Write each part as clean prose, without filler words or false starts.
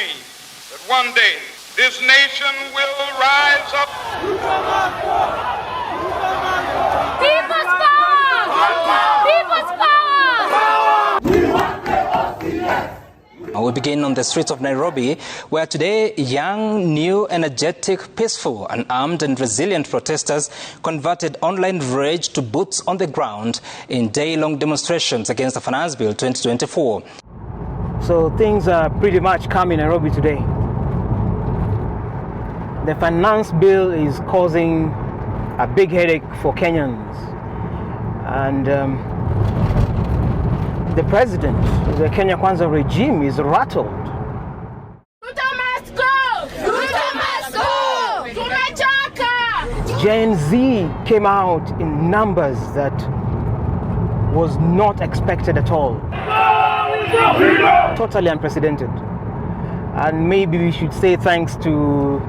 me that one day this nation will rise up. People's power! People's power! We want the We begin on the streets of Nairobi, where today young, new, energetic, peaceful, unarmed and resilient protesters converted online rage to boots on the ground in day-long demonstrations against the Finance Bill 2024. So things are pretty much calm in Nairobi today. The Finance Bill is causing a big headache for Kenyans. And the president, the Kenya Kwanza regime, is rattled. Ruto must go! Ruto must go! Tumechoka! GenZ came out in numbers that was not expected at all. Totally unprecedented. And maybe we should say thanks to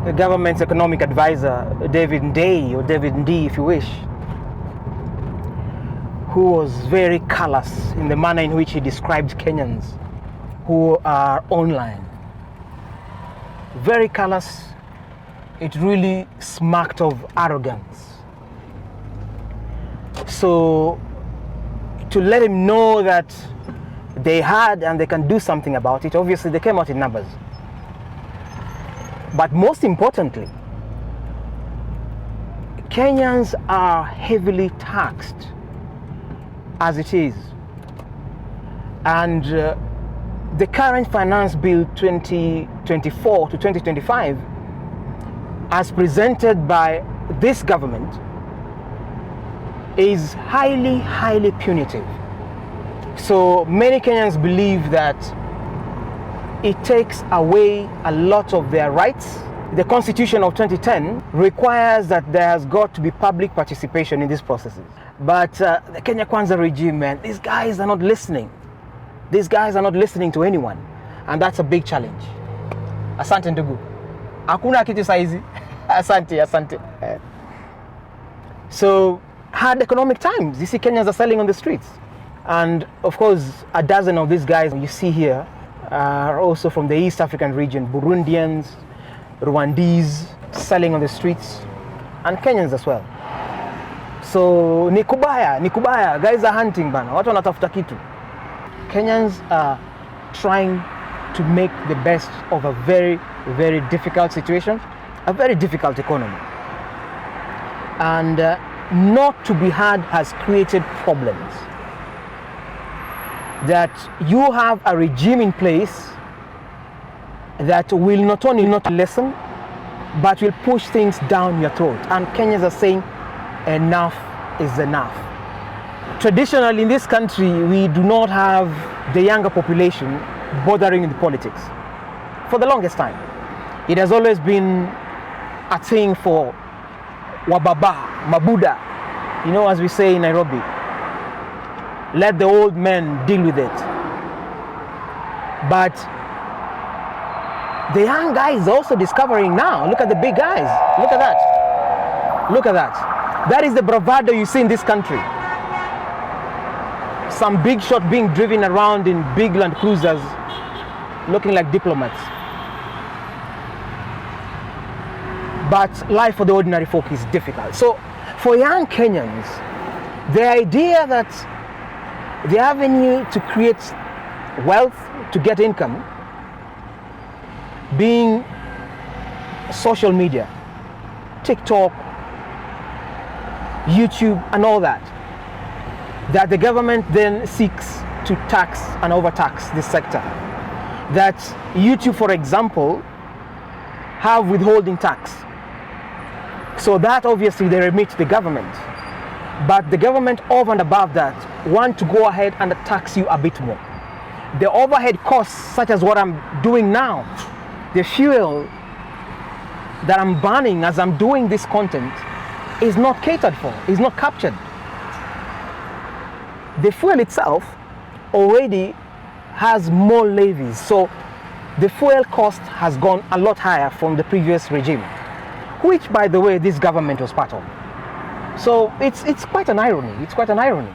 the government's economic advisor, David Day, or David D if you wish, who was very callous in the manner in which he described Kenyans who are online. Very callous. It really smacked of arrogance. So to let him know that they had and they can do something about it, obviously they came out in numbers. But most importantly, Kenyans are heavily taxed as it is. And the current Finance Bill 2024 to 2025, as presented by this government, is highly, highly punitive. So many Kenyans believe that it takes away a lot of their rights. The Constitution of 2010 requires that there has got to be public participation in these processes. But the Kenya Kwanza regime, man, these guys are not listening. These guys are not listening to anyone. And that's a big challenge. Asante ndugu. Hakuna kitu saizi. Asante. So, hard economic times. You see Kenyans are selling on the streets. And of course, a dozen of these guys you see here are also from the East African region. Burundians, Rwandese, selling on the streets, and Kenyans as well. So ni kubaya, guys are hunting bana, watu wanatafuta kitu. Kenyans are trying to make the best of a very, very difficult situation, a very difficult economy. And not to be had has created problems. That you have a regime in place that will not only not listen, but will push things down your throat. And Kenyans are saying, enough is enough. Traditionally in this country, we do not have the younger population bothering in the politics. For the longest time, it has always been a thing for wababa, mabuda, you know, as we say in Nairobi. Let the old men deal with it. But the young guys are also discovering now. Look at the big guys. Look at that. Look at that. That is the bravado you see in this country. Some big shot being driven around in big Land Cruisers looking like diplomats. But life for the ordinary folk is difficult. So for young Kenyans, the idea that the avenue to create wealth, to get income, being social media, TikTok, YouTube, and all that the government then seeks to tax and overtax this sector. That YouTube, for example, have withholding tax. So that obviously they remit to the government. But the government, over and above that, want to go ahead and tax you a bit more. The overhead costs, such as what I'm doing now, the fuel that I'm burning as I'm doing this content, is not catered for, is not captured. The fuel itself already has more levies, so the fuel cost has gone a lot higher from the previous regime, which, by the way, this government was part of. So it's quite an irony. It's quite an irony.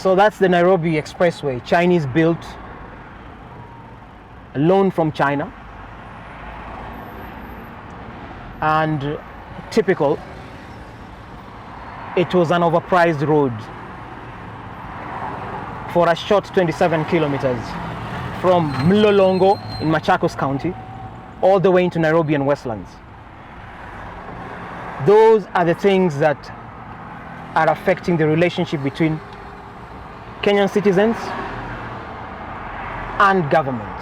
So that's the Nairobi Expressway, Chinese built, loan from China, and typical, it was an overpriced road for a short 27 kilometers from Mlolongo in Machakos County all the way into Nairobi and Westlands. Those are the things that are affecting the relationship between Kenyan citizens and government.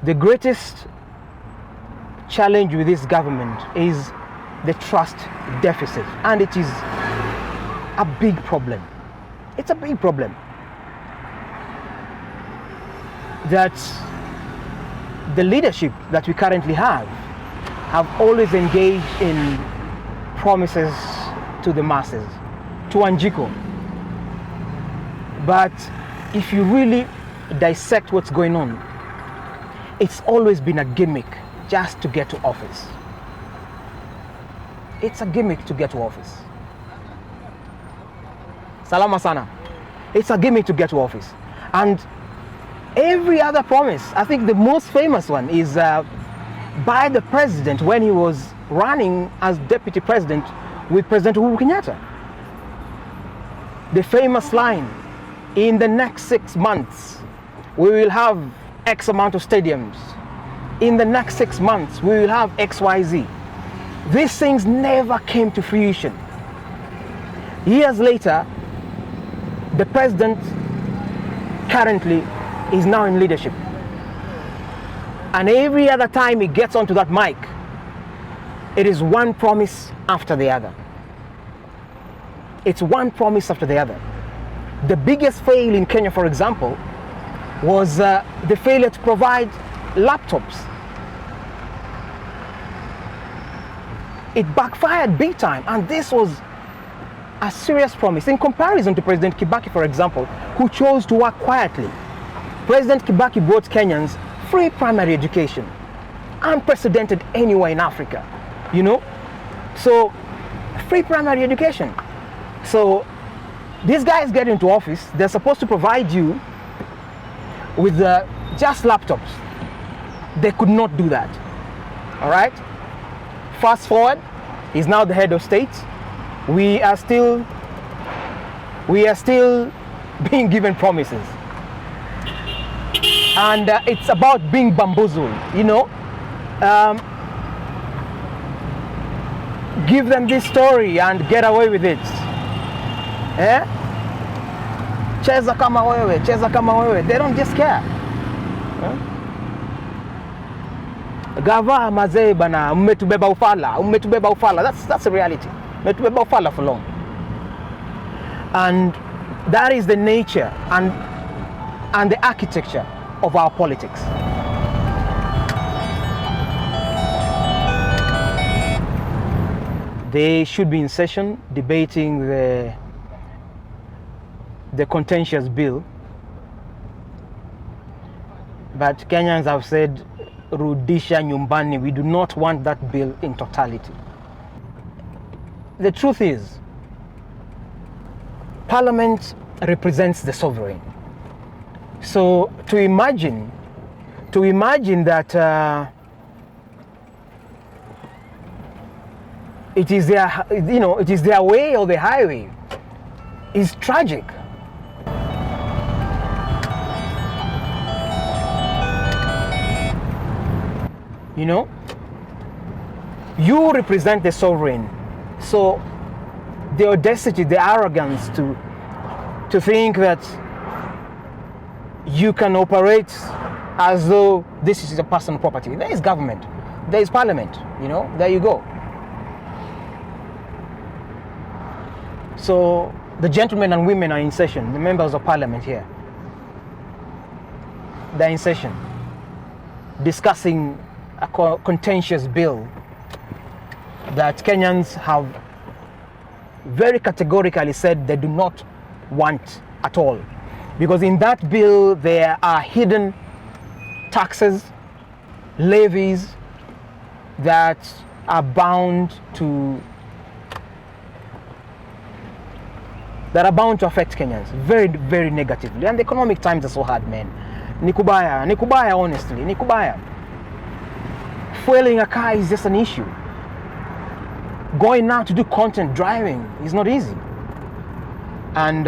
The greatest challenge with this government is the trust deficit, and it is a big problem. It's a big problem that the leadership that we currently have always engaged in promises to the masses, to Wanjiko. But if you really dissect what's going on, it's always been a gimmick just to get to office. It's a gimmick to get to office. Salama sana. It's a gimmick to get to office. And every other promise, I think the most famous one is by the president when he was running as deputy president with President Uhuru Kenyatta. The famous line, in the next 6 months, we will have X amount of stadiums. In the next 6 months, we will have XYZ. These things never came to fruition. Years later, the president currently is now in leadership. And every other time he gets onto that mic, it is one promise after the other. It's one promise after the other. The biggest fail in Kenya, for example, was the failure to provide laptops. It backfired big time, and this was a serious promise in comparison to President Kibaki, for example, who chose to work quietly. President Kibaki brought Kenyans free primary education, unprecedented anywhere in Africa, you know? So, free primary education. So, these guys get into office, they're supposed to provide you with just laptops. They could not do that, all right? Fast forward, he's now the head of state. We are still being given promises. And it's about being bamboozled, you know. Give them this story and get away with it. Eh? Cheza kama wewe, cheza kama wewe. They don't just care. Gava mazee bana, mmetubeba ufala. That's the reality. Mmetubeba ufala for long. And that is the nature and the architecture of our politics. They should be in session debating the contentious bill. But Kenyans have said, Rudisha nyumbani, we do not want that bill in totality. The truth is, Parliament represents the sovereign. So to imagine that it is their way or the highway is tragic. You know, you represent the sovereign, so the audacity, the arrogance to think that you can operate as though this is a personal property. There is government, there is parliament, you know, there you go. So the gentlemen and women are in session, the members of parliament here. They're in session, discussing a contentious bill that Kenyans have very categorically said they do not want at all. Because in that bill there are hidden taxes, levies that are bound to that are bound to affect Kenyans very, very negatively. And the economic times are so hard, man. Nikubaya, honestly, Nikubaya. Fueling a car is just an issue. Going out to do content driving is not easy. And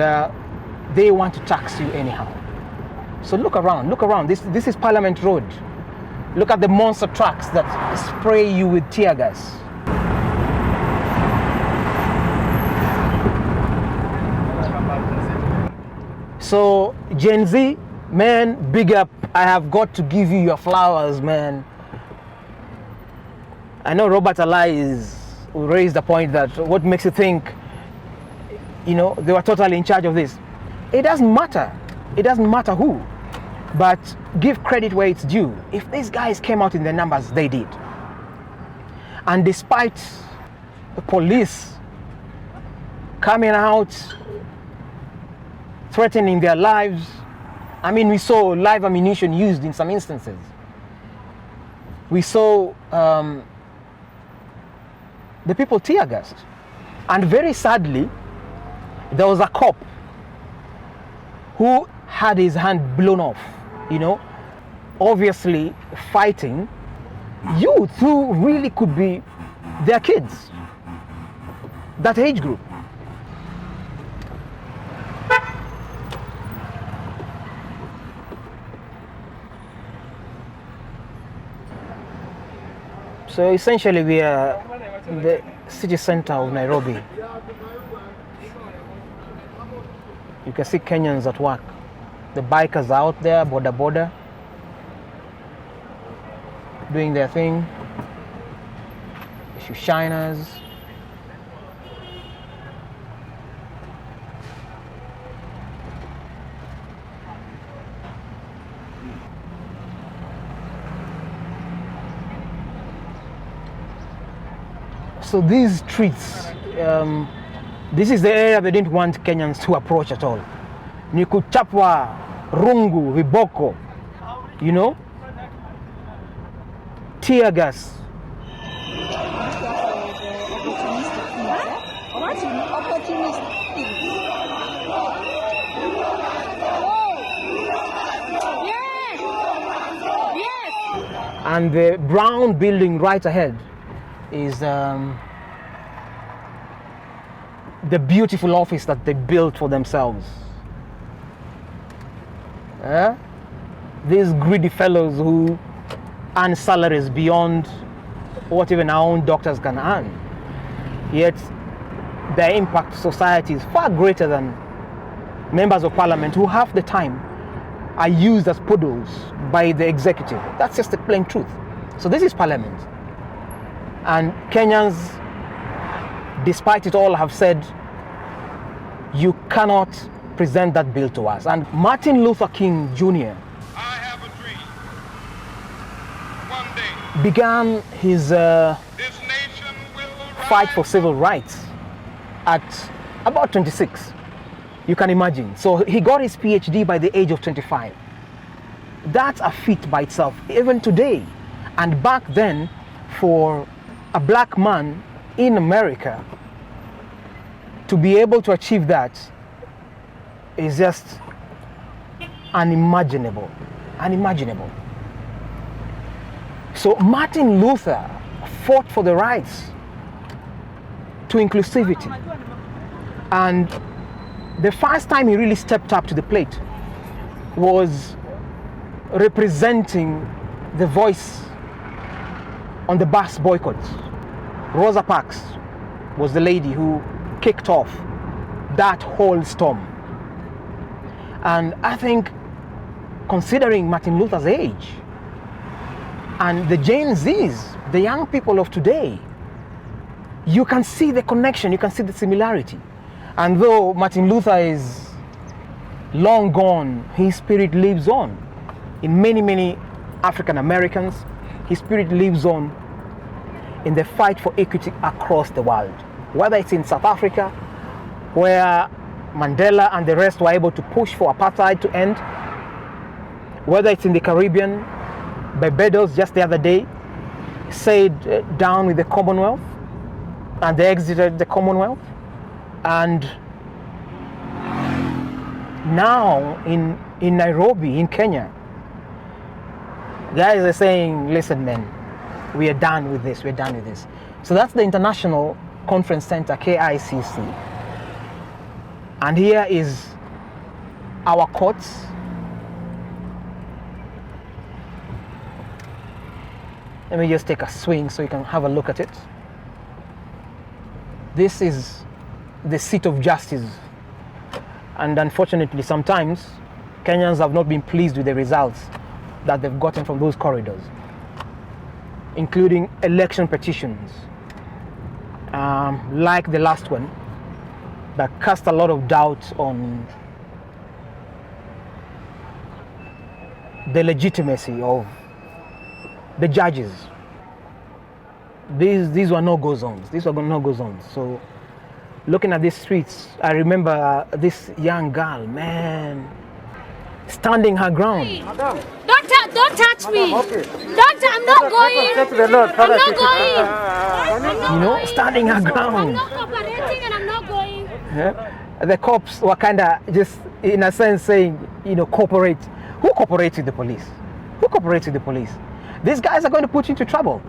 they want to tax you anyhow. So look around. This is Parliament Road. Look at the monster trucks that spray you with tear gas. So Gen Z, man, big up. I have got to give you your flowers, man. I know Robert Alai raised the point that what makes you think, they were totally in charge of this. It doesn't matter. It doesn't matter who. But give credit where it's due. If these guys came out in their numbers, they did. And despite the police coming out, threatening their lives, we saw live ammunition used in some instances. We saw the people tear gassed. And very sadly, there was a cop who had his hand blown off, obviously fighting youth who really could be their kids, that age group. So essentially we are in the city center of Nairobi. You can see Kenyans at work. The bikers are out there, border, doing their thing. Shoe shiners. So these streets, this is the area they didn't want Kenyans to approach at all. Ni kuchapwa, rungu, viboko, tear gas. And the brown building right ahead is the beautiful office that they built for themselves. These greedy fellows who earn salaries beyond what even our own doctors can earn. Yet their impact to society is far greater than members of parliament who half the time are used as poodles by the executive. That's just the plain truth. So this is parliament. And Kenyans, despite it all, have said, you cannot present that bill to us. And Martin Luther King Jr. I have a dream. One day, began his this nation will fight rise for civil rights at about 26. You can imagine. So he got his PhD by the age of 25. That's a feat by itself, even today. And back then, for a black man in America to be able to achieve that is just unimaginable. So Martin Luther fought for the rights to inclusivity. And the first time he really stepped up to the plate was representing the voice on the bus boycotts. Rosa Parks was the lady who kicked off that whole storm. And I think, considering Martin Luther's age and the Gen Zs, the young people of today, you can see the connection, you can see the similarity. And though Martin Luther is long gone, his spirit lives on. In many, many African Americans, his spirit lives on in the fight for equity across the world. Whether it's in South Africa, where Mandela and the rest were able to push for apartheid to end, whether it's in the Caribbean, Barbados just the other day said down with the Commonwealth, and they exited the Commonwealth. And now in Nairobi, in Kenya, guys are saying, listen, man, we are done with this. We're done with this. So that's the International Conference Center, KICC. And here is our courts. Let me just take a swing so you can have a look at it. This is the seat of justice. And unfortunately, sometimes Kenyans have not been pleased with the results that they've gotten from those corridors, including election petitions, like the last one, that cast a lot of doubt on the legitimacy of the judges. These were no-go zones. These were no-go zones. So looking at these streets, I remember this young girl, man, standing her ground. Don't touch me. Okay. I'm not going. I'm not going. You know, standing her ground. I'm not cooperating and I'm not going. Yeah? The cops were kind of just, in a sense, saying, you know, cooperate. Who cooperates with the police? Who cooperates with the police? These guys are going to put you into trouble.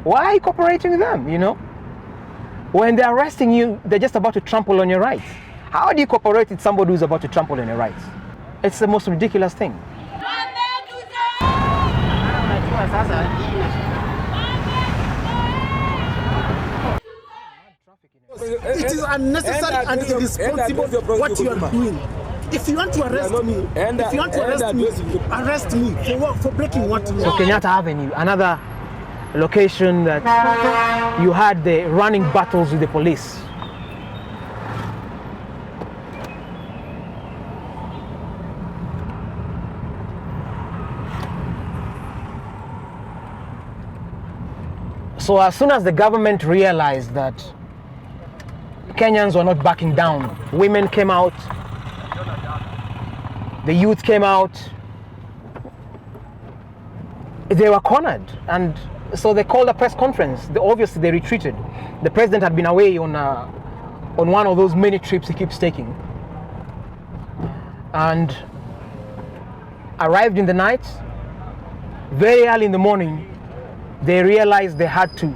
Why are you cooperating with them, you know? When they're arresting you, they're just about to trample on your rights. How do you cooperate with somebody who's about to trample on your rights? It's the most ridiculous thing. It is unnecessary and irresponsible what you are doing. If you want to arrest me, arrest me for what? For breaking what law? So Kenyatta Avenue, another location that you had the running battles with the police. So as soon as the government realized that Kenyans were not backing down, women came out, the youth came out, they were cornered, and so they called a press conference. Obviously they retreated. The president had been away on one of those many trips he keeps taking, and arrived in the night. Very early in the morning, they realized they had to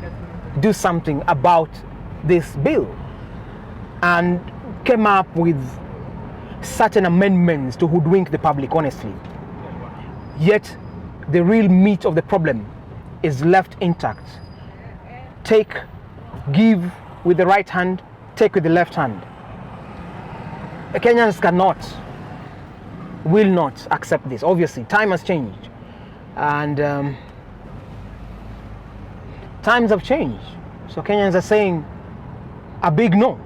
do something about this bill, and came up with certain amendments to hoodwink the public, honestly. Yet the real meat of the problem is left intact. Take, give with the right hand, take with the left hand. The Kenyans cannot, will not accept this. Obviously, time has changed, and times have changed. So Kenyans are saying a big no.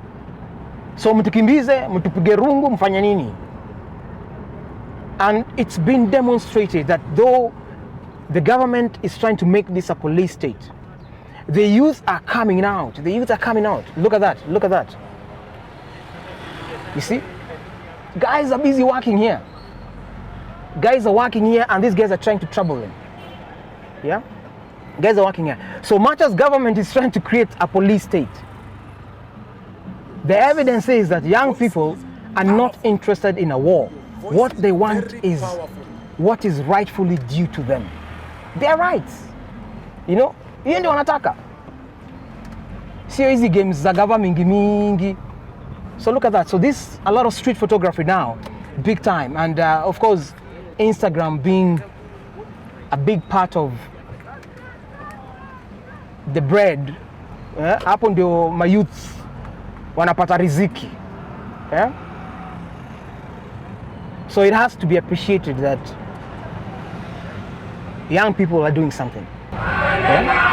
So mtukimbize, mtupige rungu, mfanya nini? And it's been demonstrated that though the government is trying to make this a police state, the youth are coming out. The youth are coming out. Look at that. Look at that. You see? Guys are busy working here. Guys are working here, and these guys are trying to trouble them. Yeah? Guys are working here. So much as government is trying to create a police state, the evidence is that young people are not interested in a war. What they want is what is rightfully due to them. Their rights. You know? Hiyo ndio wanataka. Sio hizi games za government mingi. So look at that. So this, a lot of street photography now, big time. And of course, Instagram being a big part of the bread. Hapo ndio my youths wanapata riziki. Yeah? So it has to be appreciated that young people are doing something. Yeah?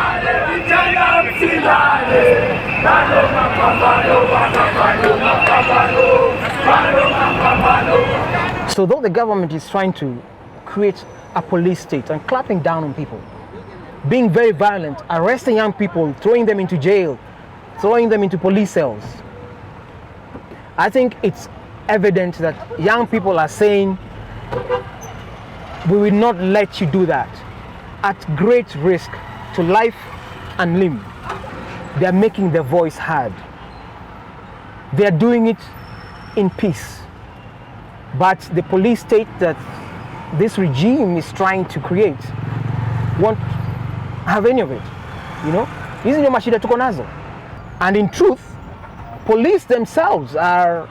So though the government is trying to create a police state and clapping down on people, being very violent, arresting young people, throwing them into jail, throwing them into police cells, I think it's evident that young people are saying, we will not let you do that. At great risk to life and limb, they are making their voice heard. They are doing it in peace. but the police state that this regime is trying to create won't have any of it. You know, hizi ndio mashida tuko nazo. And in truth, police themselves are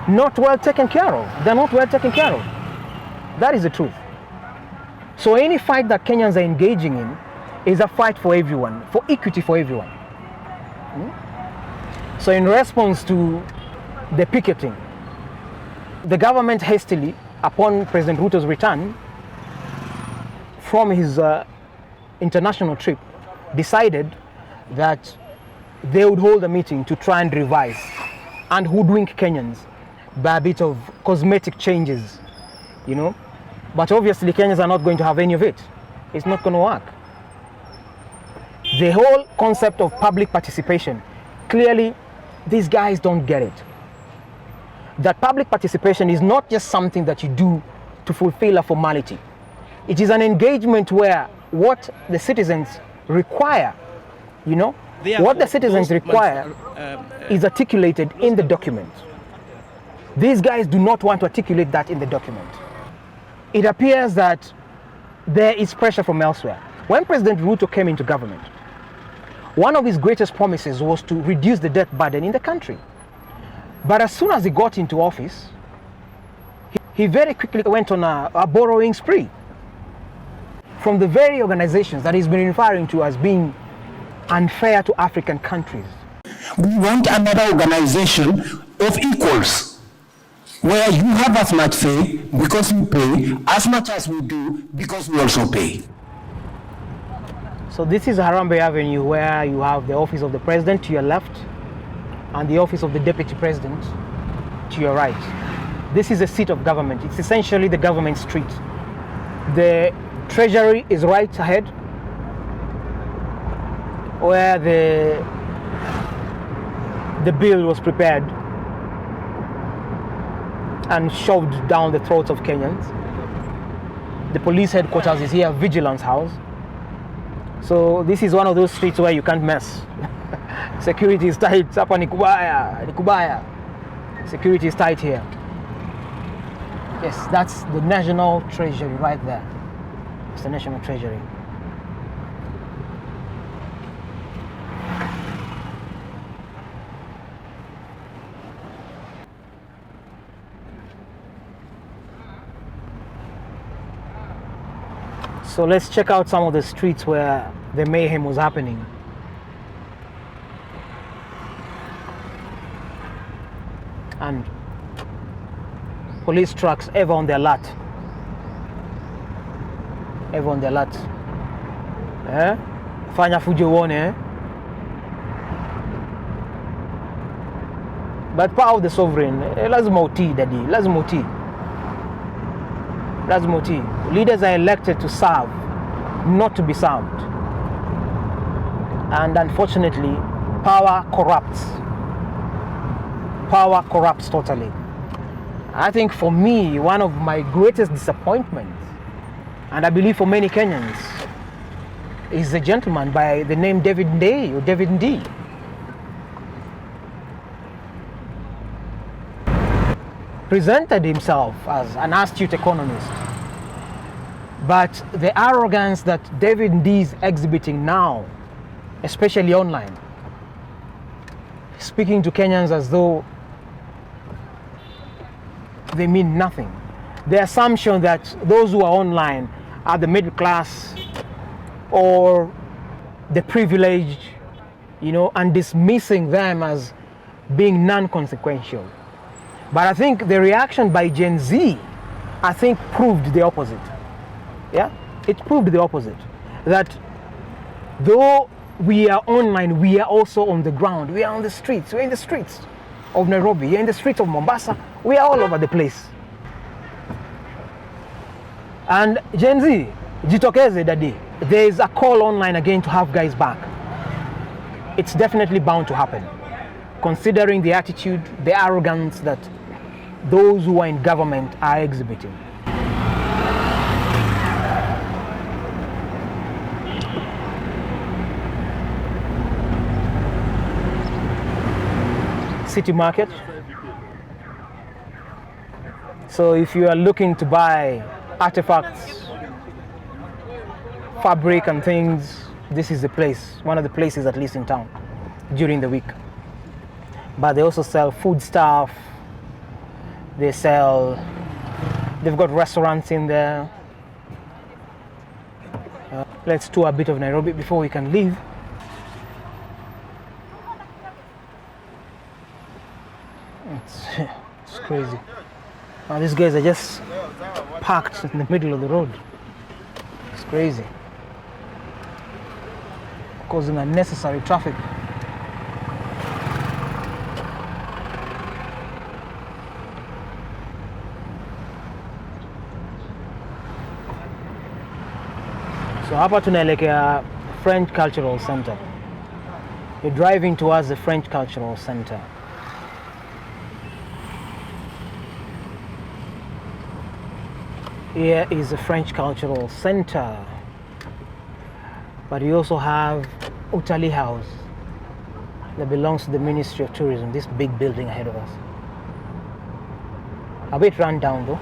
not well taken care of. They're not well taken care of. That is the truth. So any fight that Kenyans are engaging in is a fight for everyone, for equity for everyone. So in response to the picketing, the government hastily, upon President Ruto's return from his international trip, decided that they would hold a meeting to try and revise and hoodwink Kenyans by a bit of cosmetic changes, you know. But obviously Kenyans are not going to have any of it. It's not going to work. The whole concept of public participation, clearly these guys don't get it. That public participation is not just something that you do to fulfill a formality. It is an engagement where what the citizens require, you know, what the citizens require is articulated in the document. These guys do not want to articulate that in the document. It appears that there is pressure from elsewhere. When President Ruto came into government, one of his greatest promises was to reduce the debt burden in the country. But as soon as he got into office, he very quickly went on a borrowing spree from the very organizations that he's been referring to as being unfair to African countries. We want another organization of equals, where you have as much say because you pay, as much as we do because we also pay. So this is Harambee Avenue, where you have the office of the president to your left and the office of the deputy president to your right. This is a seat of government. It's essentially the government street. The treasury is right ahead, where the bill was prepared and shoved down the throats of Kenyans. The police headquarters is here, Vigilance House. So this is one of those streets where you can't mess. Security is tight. Hapa ni kubaya. Security is tight here. Yes, that's the National Treasury right there. It's the National Treasury. So let's check out some of the streets where the mayhem was happening. And police trucks ever on their alert. Ever on their alert. Fanya fujo uone, But power of the sovereign, lazima utii daddy, lazima utii. Lazima utii. Leaders are elected to serve, not to be served. And unfortunately, power corrupts. Power corrupts totally. I think for me, one of my greatest disappointments, and I believe for many Kenyans, is a gentleman by the name David Ndei or David Ndii. Presented himself as an astute economist. But the arrogance that David Ndii is exhibiting now, especially online, speaking to Kenyans as though they mean nothing. The assumption that those who are online are the middle class or the privileged, you know, and dismissing them as being non-consequential. But I think the reaction by Gen Z, I think, proved the opposite. Yeah, it proved the opposite. That though we are online, we are also on the ground. We are on the streets. We're in the streets of Nairobi. We're in the streets of Mombasa. We are all over the place. And Gen Z, jitokeze daddy. There is a call online again to have guys back. It's definitely bound to happen, considering the attitude, the arrogance that those who are in government are exhibiting. City Market. So if you are looking to buy artifacts, fabric and things, this is the place, one of the places at least in town during the week. But they also sell food stuff, they've got restaurants in there. Let's tour a bit of Nairobi before we can leave. It's crazy. Now these guys are just parked in the middle of the road. It's crazy. Causing unnecessary traffic. So hapa tunaelekea French Cultural Center. You're driving towards the French Cultural Center. Here is the French Cultural Center. But you also have Utalii House that belongs to the Ministry of Tourism, this big building ahead of us. A bit run down though.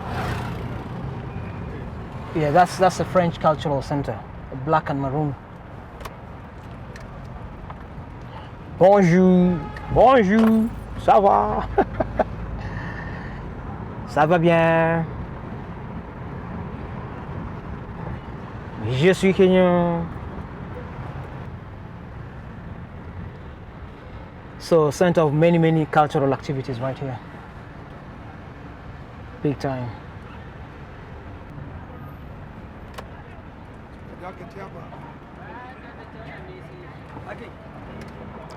Yeah, that's the French Cultural Center, black and maroon. Bonjour, bonjour, ça va? Ça va bien? Je suis Kenyan. So, center of many cultural activities right here. Big time.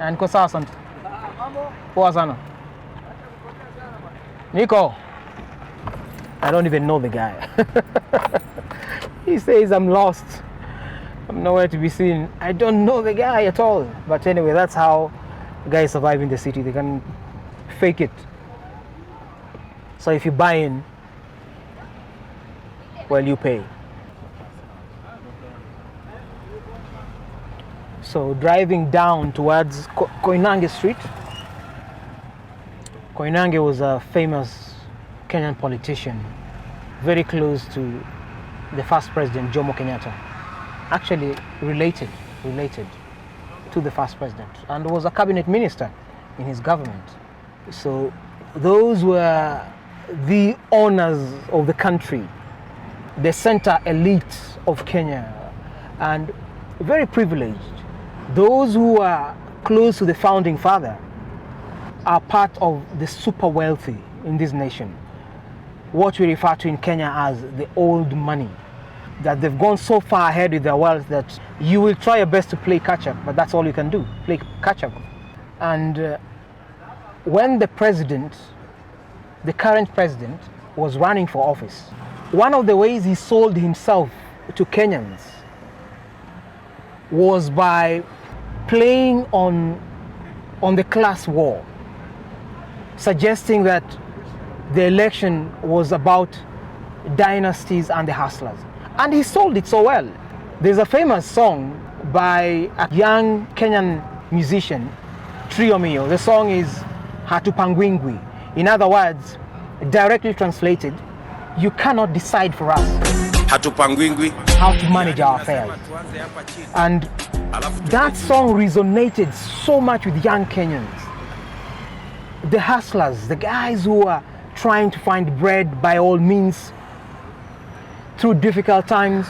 And kwa sasa poa sana. Nico. I don't even know the guy. He says I'm lost. I'm nowhere to be seen. I don't know the guy at all. But anyway, that's how guys survive in the city. They can fake it. So if you buy in, well, you pay. So driving down towards Koinange Street. Koinange was a famous Kenyan politician, very close to the first president, Jomo Kenyatta. Actually related to the first president, and was a cabinet minister in his government. So those were the owners of the country, the center elite of Kenya, and very privileged. Those who are close to the founding father are part of the super wealthy in this nation, what we refer to in Kenya as the old money, that they've gone so far ahead with their wealth that you will try your best to play catch up, but that's all you can do, play catch up. And when the current president was running for office, one of the ways he sold himself to Kenyans was by playing on the class war, suggesting that the election was about dynasties and the hustlers. And he sold it so well. There's a famous song by a young Kenyan musician, Trio Mio. The song is Hatupangwingwi. In other words, directly translated, you cannot decide for us Hatupangwingwi how to manage our affairs. And that song resonated so much with young Kenyans. The hustlers, the guys who are trying to find bread by all means through difficult times,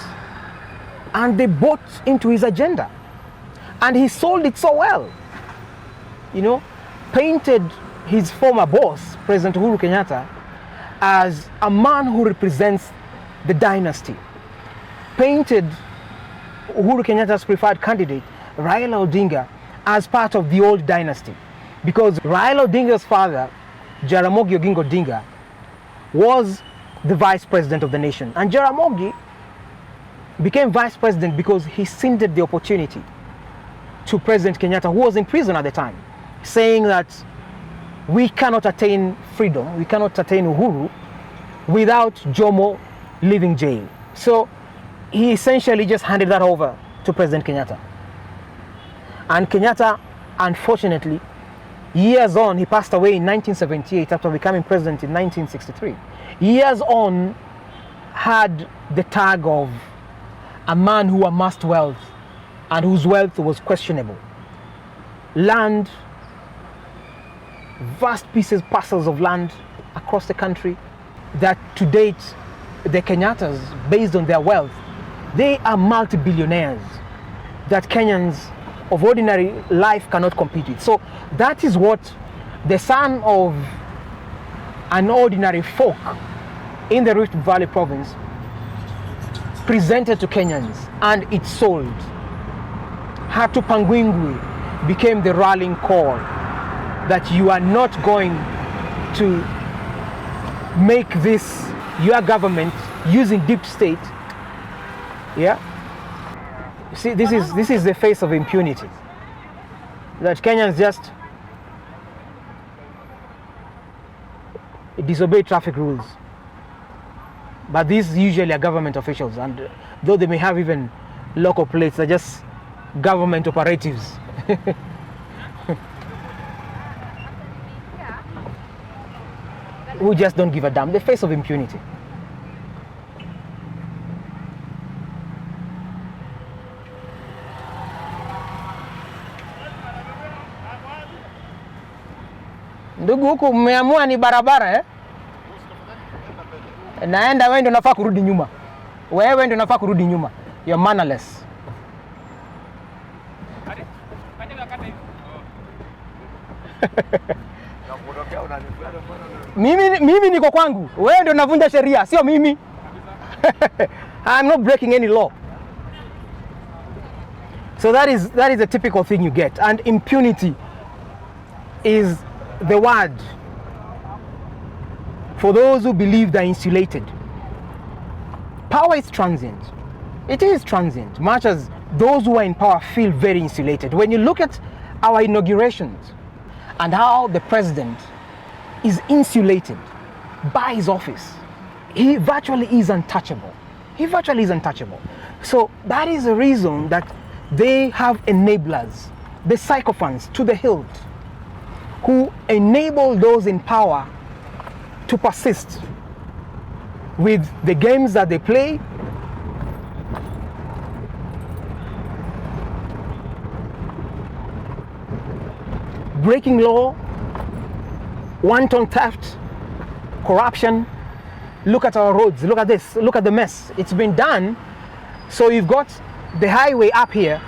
and they bought into his agenda. And he sold it so well. You know, painted his former boss, President Uhuru Kenyatta, as a man who represents the dynasty. Painted Uhuru Kenyatta's preferred candidate, Raila Odinga, as part of the old dynasty. Because Raila Odinga's father, Jaramogi Oginga Odinga, was the vice president of the nation. And Jaramogi became vice president because he scented the opportunity to President Kenyatta, who was in prison at the time, saying that we cannot attain freedom, we cannot attain Uhuru without Jomo leaving jail. So he essentially just handed that over to President Kenyatta. And Kenyatta, unfortunately, years on, he passed away in 1978 after becoming president in 1963. years on, had the tag of a man who amassed wealth and whose wealth was questionable. Land, vast parcels of land across the country that to date, the Kenyattas, based on their wealth, they are multi-billionaires that Kenyans of ordinary life cannot compete with. So that is what the son of an ordinary folk in the Rift Valley province presented to Kenyans, and it sold. Hatu Pangwingwi became the rallying call that you are not going to make this your government using deep state. Yeah. See, this is the face of impunity. That Kenyans just disobey traffic rules. But these usually are government officials, and though they may have even local plates, they're just government operatives. Who just don't give a damn. The face of impunity. Ndugu, huku mmeamua ni barabara eh? Naenda, wewe ndio unafaa kurudi nyuma. Wewe ndio unafaa kurudi nyuma. You're mannerless. Mimi niko kwangu. Wewe ndio unavunja sheria, sio mimi. I'm not breaking any law. So that is a typical thing you get, and impunity is the word for those who believe they're insulated. Power is transient. It is transient, much as those who are in power feel very insulated. When you look at our inaugurations and how the president is insulated by his office, he virtually is untouchable. He virtually is untouchable. So that is the reason that they have enablers, the sycophants to the hilt, who enable those in power to persist with the games that they play, breaking law, wanton theft, corruption. Look at our roads, look at this, look at the mess. It's been done. So you've got the highway up here,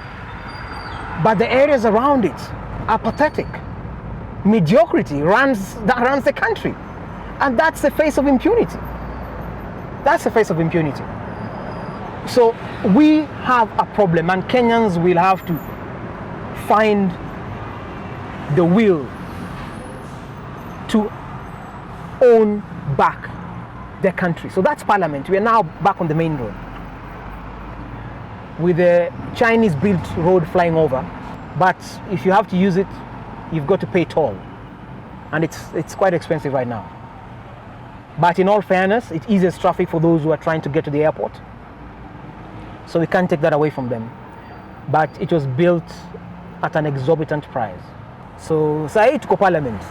but the areas around it are pathetic. Mediocrity runs the country. And that's the face of impunity. That's the face of impunity. So we have a problem, and Kenyans will have to find the will to own back their country. So that's Parliament. We are now back on the main road with a Chinese-built road flying over. But if you have to use it, you've got to pay toll, and it's quite expensive right now. But in all fairness, it eases traffic for those who are trying to get to the airport. So we can't take that away from them. But it was built at an exorbitant price. So sasa tuko Parliament.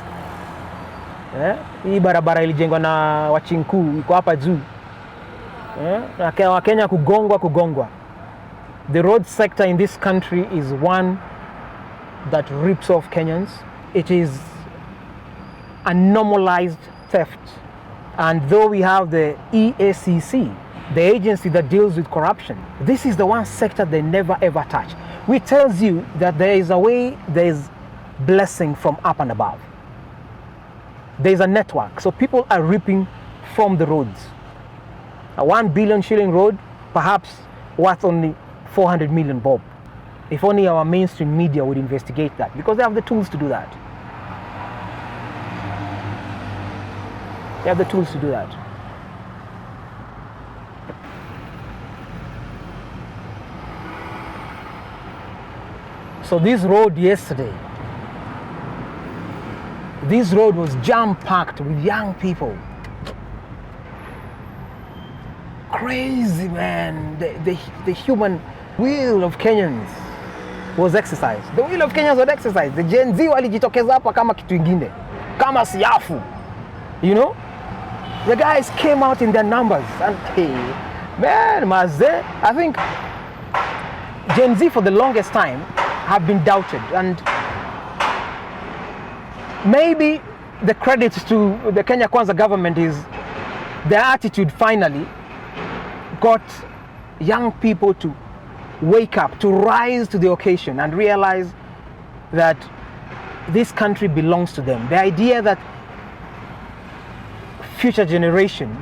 Hii barabara ilijengwa na wachinku iko hapa juu. Na Wakenya kugongwa. The road sector in this country is one that rips off Kenyans. It is a normalized theft. And though we have the EACC, the agency that deals with corruption, this is the one sector they never ever touch. Which tells you that there is a way, there is blessing from up and above. There is a network, so people are reaping from the roads. A 1 billion shilling road, perhaps worth only 400 million bob. If only our mainstream media would investigate that, because they have the tools to do that. They have the tools to do that. So this road yesterday, this road was jam-packed with young people. Crazy, man. The human will of Kenyans was exercised. The will of Kenyans was exercised. The GenZ walijitokeza hapa kama kitu ingine, kama siafu, you know? The guys came out in their numbers, and hey, man, Mazze, I think Gen Z for the longest time have been doubted, and maybe the credit to the Kenya Kwanza government is their attitude finally got young people to wake up, to rise to the occasion and realize that this country belongs to them. The idea that future generation,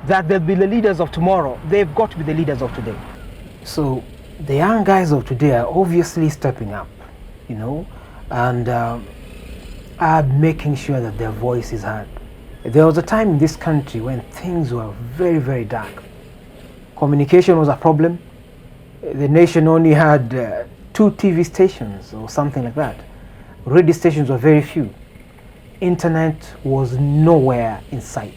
that they'll be the leaders of tomorrow, they've got to be the leaders of today. So the young guys of today are obviously stepping up, you know, and are making sure that their voice is heard. There was a time in this country when things were very, very dark. Communication was a problem. The nation only had 2 TV stations or something like that. Radio stations were very few. Internet was nowhere in sight.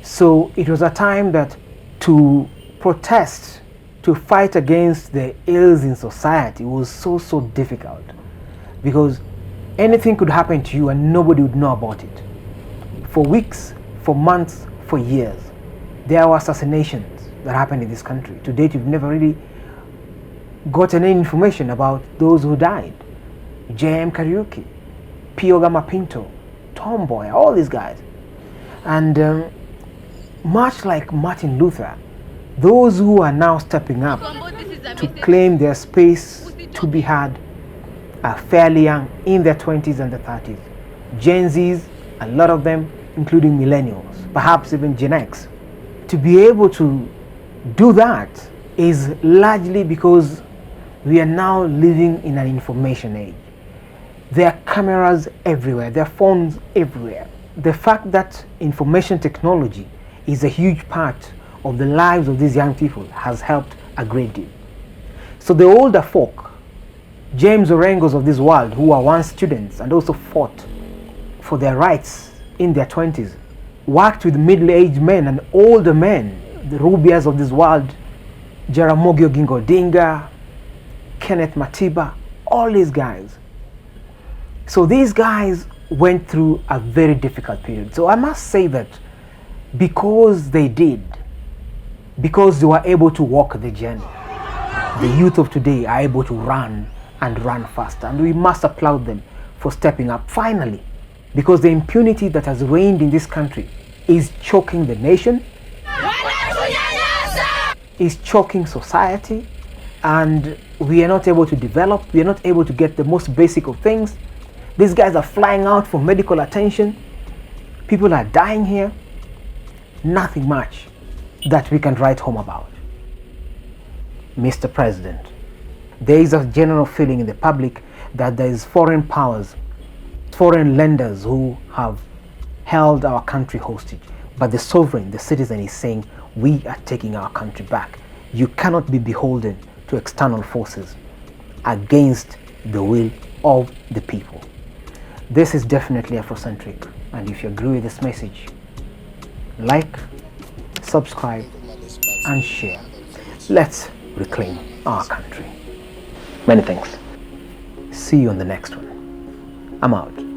So it was a time that to protest, to fight against the ills in society was so difficult, because anything could happen to you and nobody would know about it. For weeks, for months, for years, there were assassinations that happened in this country. To date, you've never really gotten any information about those who died. J.M. Kariuki, Pio Gama Pinto, Tomboy, all these guys. And much like Martin Luther, those who are now stepping up to claim their space to be heard are fairly young, in their 20s and their 30s. Gen Zs, a lot of them, including millennials, perhaps even Gen X. To be able to do that is largely because we are now living in an information age. There are cameras everywhere, there are phones everywhere. The fact that information technology is a huge part of the lives of these young people has helped a great deal. So the older folk, James Orengos of this world, who are once students and also fought for their rights in their 20s, worked with middle-aged men and older men, the Rubias of this world, Jaramogi Oginga Odinga, Kenneth Matiba, all these guys. So these guys went through a very difficult period. So I must say that because they did, because they were able to walk the journey, the youth of today are able to run and run faster. And we must applaud them for stepping up finally, because the impunity that has reigned in this country is choking the nation, is choking society, and we are not able to develop, we are not able to get the most basic of things. These guys are flying out for medical attention. People are dying here. Nothing much that we can write home about. Mr. President, there is a general feeling in the public that there is foreign powers, foreign lenders who have held our country hostage. But the sovereign, the citizen, is saying, we are taking our country back. You cannot be beholden to external forces against the will of the people. This is definitely Afrocentric, and if you agree with this message, like, subscribe, and share. Let's reclaim our country. Many thanks. See you on the next one. I'm out.